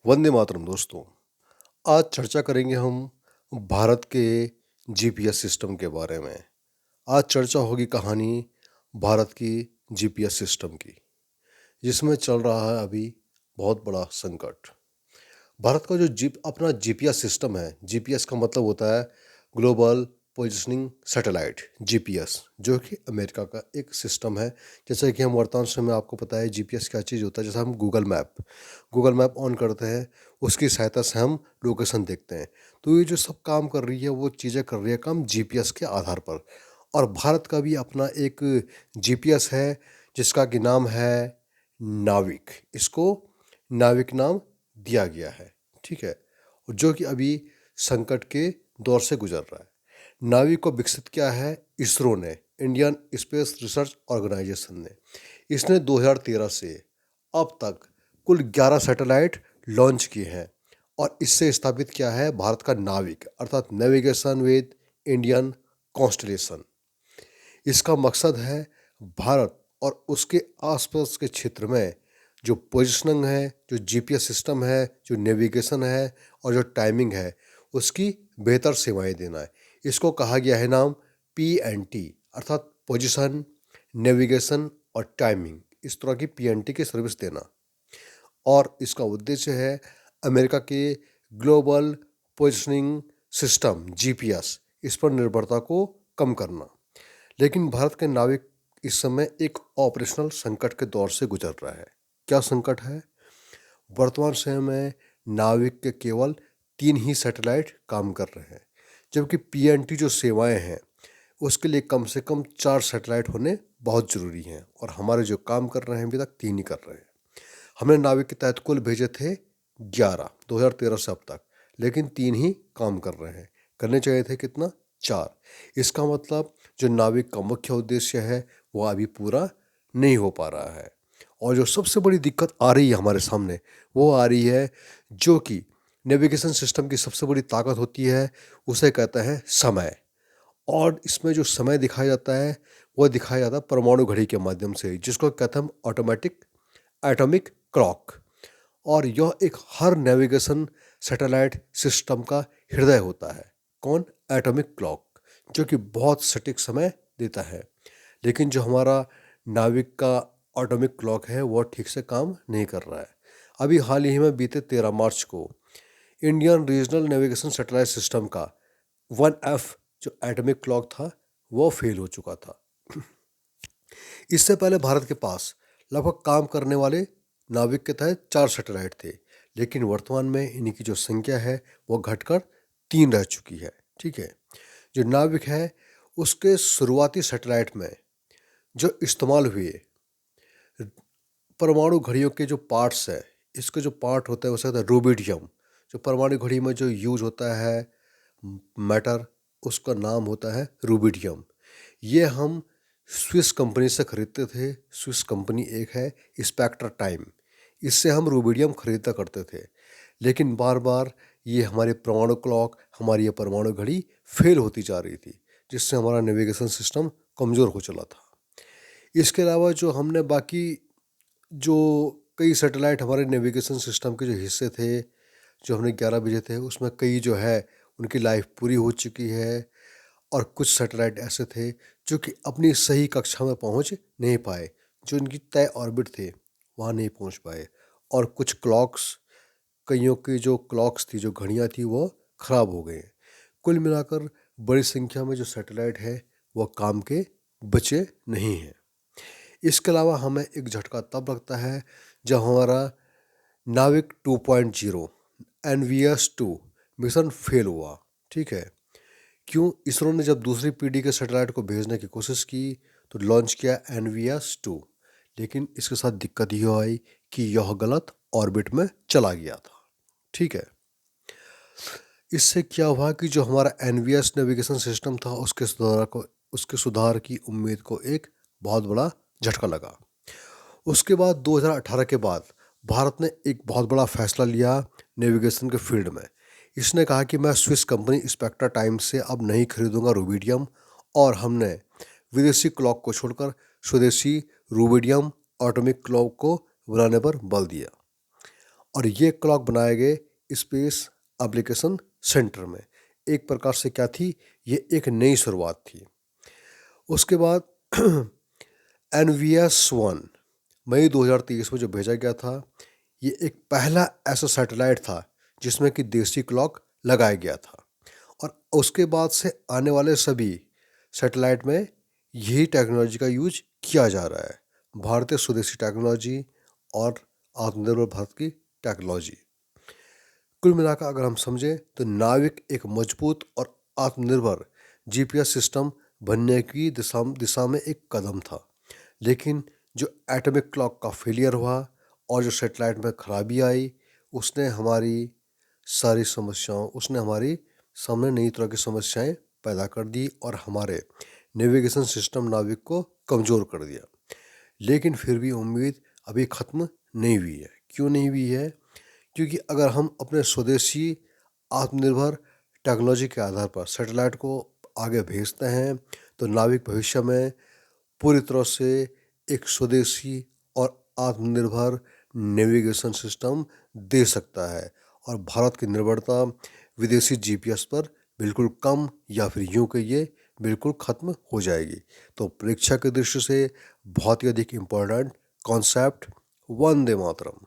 वंदे मातरम दोस्तों। आज चर्चा करेंगे हम भारत के जीपीएस सिस्टम के बारे में। आज चर्चा होगी कहानी भारत की जीपीएस सिस्टम की, जिसमें चल रहा है अभी बहुत बड़ा संकट। भारत का जो अपना जीपीएस सिस्टम है, जीपीएस का मतलब होता है ग्लोबल पोजिशनिंग सैटेलाइट, जीपीएस, जो कि अमेरिका का एक सिस्टम है। जैसे कि हम वर्तमान समय में, आपको पता है जीपीएस क्या चीज़ होता है। जैसे हम गूगल मैप ऑन करते हैं, उसकी सहायता से हम लोकेशन देखते हैं। तो ये जो सब काम कर रही है, वो चीज़ें कर रही है काम जीपीएस के आधार पर। और भारत का भी अपना एक जीपीएस है, जिसका कि नाम है नाविक। इसको नाविक नाम दिया गया है, ठीक है, जो कि अभी संकट के दौर से गुजर रहा है। नाविक को विकसित किया है इसरो ने, इंडियन स्पेस रिसर्च ऑर्गेनाइजेशन ने। इसने 2013 से अब तक कुल 11 सैटेलाइट लॉन्च किए हैं और इससे स्थापित किया है भारत का नाविक, अर्थात नेविगेशन विद इंडियन कॉन्स्टलेशन। इसका मकसद है भारत और उसके आसपास के क्षेत्र में जो पोजिशनिंग है, जो जीपीएस सिस्टम है, जो नेविगेशन है और जो टाइमिंग है, उसकी बेहतर सेवाएं देना है। इसको कहा गया है नाम पीएनटी, अर्थात पोजिशन, नेविगेशन और टाइमिंग। इस तरह की पीएनटी की सर्विस देना। और इसका उद्देश्य है अमेरिका के ग्लोबल पोजिशनिंग सिस्टम जीपीएस, इस पर निर्भरता को कम करना। लेकिन भारत के नाविक इस समय एक ऑपरेशनल संकट के दौर से गुजर रहा है। क्या संकट है? वर्तमान समय में नाविक के केवल 3 ही सैटेलाइट काम कर रहे हैं, जबकि पीएनटी जो सेवाएं हैं उसके लिए कम से कम 4 सैटेलाइट होने बहुत ज़रूरी हैं। और हमारे जो काम कर रहे हैं अभी तक 3 ही कर रहे हैं। हमने नाविक के तहत कुल भेजे थे 11 2013 से अब तक, लेकिन 3 ही काम कर रहे हैं। करने चाहिए थे कितना? 4। इसका मतलब जो नाविक का मुख्य उद्देश्य है वो अभी पूरा नहीं हो पा रहा है। और जो सबसे बड़ी दिक्कत आ रही है हमारे सामने, वो आ रही है जो कि नेविगेशन सिस्टम की सबसे बड़ी ताकत होती है, उसे कहते हैं समय। और इसमें जो समय दिखाया जाता है वो दिखाया जाता है परमाणु घड़ी के माध्यम से, जिसको कहते हैं हम ऑटोमेटिक एटॉमिक क्लॉक। और यह एक हर नेविगेशन सैटेलाइट सिस्टम का हृदय होता है। कौन? एटॉमिक क्लॉक, जो कि बहुत सटीक समय देता है। लेकिन जो हमारा नाविक का एटॉमिक क्लॉक है वो ठीक से काम नहीं कर रहा है। अभी हाल ही में बीते 13 मार्च को Indian regional navigation satellite system का 1F जो एटॉमिक क्लॉक था वो फेल हो चुका था। इससे पहले भारत के पास लगभग काम करने वाले नाविक के तहत 4 सैटेलाइट थे, लेकिन वर्तमान में इनकी जो संख्या है वो घटकर 3 रह चुकी है, ठीक है। जो नाविक है उसके शुरुआती सैटेलाइट में जो इस्तेमाल हुए परमाणु घड़ियों के जो पार्ट्स है, इसके जो पार्ट होता है उसे कहते हैं रूबिडियम। जो परमाणु घड़ी में जो यूज होता है मैटर, उसका नाम होता है रूबिडियम। ये हम स्विस कंपनी से खरीदते थे। स्विस कंपनी एक है स्पेक्ट्रा टाइम, इससे हम रूबिडियम खरीदा करते थे। लेकिन बार बार ये हमारे परमाणु क्लॉक, हमारी ये परमाणु घड़ी फेल होती जा रही थी, जिससे हमारा नेविगेशन सिस्टम कमज़ोर हो चला था। इसके अलावा जो हमने बाकी जो कई सैटेलाइट हमारे नेविगेशन सिस्टम के जो हिस्से थे, जो हमने 11 भेजे थे, उसमें कई जो है उनकी लाइफ पूरी हो चुकी है। और कुछ सैटेलाइट ऐसे थे जो कि अपनी सही कक्षा में पहुंच नहीं पाए, जो इनकी तय ऑर्बिट थे वहाँ नहीं पहुंच पाए। और कुछ क्लॉक्स, कईयों की जो क्लॉक्स थी, जो घड़ियाँ थी, वो ख़राब हो गए। कुल मिलाकर बड़ी संख्या में जो सैटेलाइट है वो काम के बचे नहीं हैं। इसके अलावा हमें एक झटका तब लगता है जब हमारा नाविक 2.0 NVS-2 मिशन फेल हुआ, ठीक है। क्यों? इसरो ने जब दूसरी पीढ़ी के सैटेलाइट को भेजने की कोशिश की तो लॉन्च किया NVS-2, लेकिन इसके साथ दिक्कत यह आई कि यह गलत ऑर्बिट में चला गया था, ठीक है। इससे क्या हुआ कि जो हमारा NVS नेविगेशन सिस्टम था उसके सुधार की उम्मीद को एक बहुत बड़ा झटका लगा। उसके बाद 2018 के बाद भारत ने एक बहुत बड़ा फैसला लिया नेविगेशन के फील्ड में। इसने कहा कि मैं स्विस कंपनी स्पेक्ट्रा टाइम से अब नहीं खरीदूंगा रूबिडियम, और हमने विदेशी क्लॉक को छोड़कर स्वदेशी रूबिडियम एटॉमिक क्लॉक को बनाने पर बल दिया। और ये क्लॉक बनाए गए स्पेस एप्लीकेशन सेंटर में। एक प्रकार से क्या थी, ये एक नई शुरुआत थी। उसके बाद NVS-1 मई 2023 में जो भेजा गया था, ये एक पहला ऐसा सैटेलाइट था जिसमें कि देसी क्लॉक लगाया गया था। और उसके बाद से आने वाले सभी सैटेलाइट में यही टेक्नोलॉजी का यूज किया जा रहा है, भारतीय स्वदेशी टेक्नोलॉजी और आत्मनिर्भर भारत की टेक्नोलॉजी। कुल मिलाकर अगर हम समझें तो नाविक एक मजबूत और आत्मनिर्भर GPS सिस्टम बनने की दिशा में एक कदम था। लेकिन जो एटॉमिक क्लॉक का फेलियर हुआ और जो सैटेलाइट में खराबी आई, उसने हमारी सामने नई तरह की समस्याएं पैदा कर दी और हमारे नेविगेशन सिस्टम नाविक को कमज़ोर कर दिया। लेकिन फिर भी उम्मीद अभी ख़त्म नहीं हुई है। क्यों नहीं हुई है? क्योंकि अगर हम अपने स्वदेशी आत्मनिर्भर टेक्नोलॉजी के आधार पर सैटेलाइट को आगे भेजते हैं तो नाविक भविष्य में पूरी तरह से एक स्वदेशी और आत्मनिर्भर नेविगेशन सिस्टम दे सकता है और भारत की निर्भरता विदेशी GPS पर बिल्कुल कम या फिर यूं कहिए बिल्कुल ख़त्म हो जाएगी। तो परीक्षा की दृष्टि से बहुत ही अधिक इम्पोर्टेंट कॉन्सेप्ट वंदे मातरम।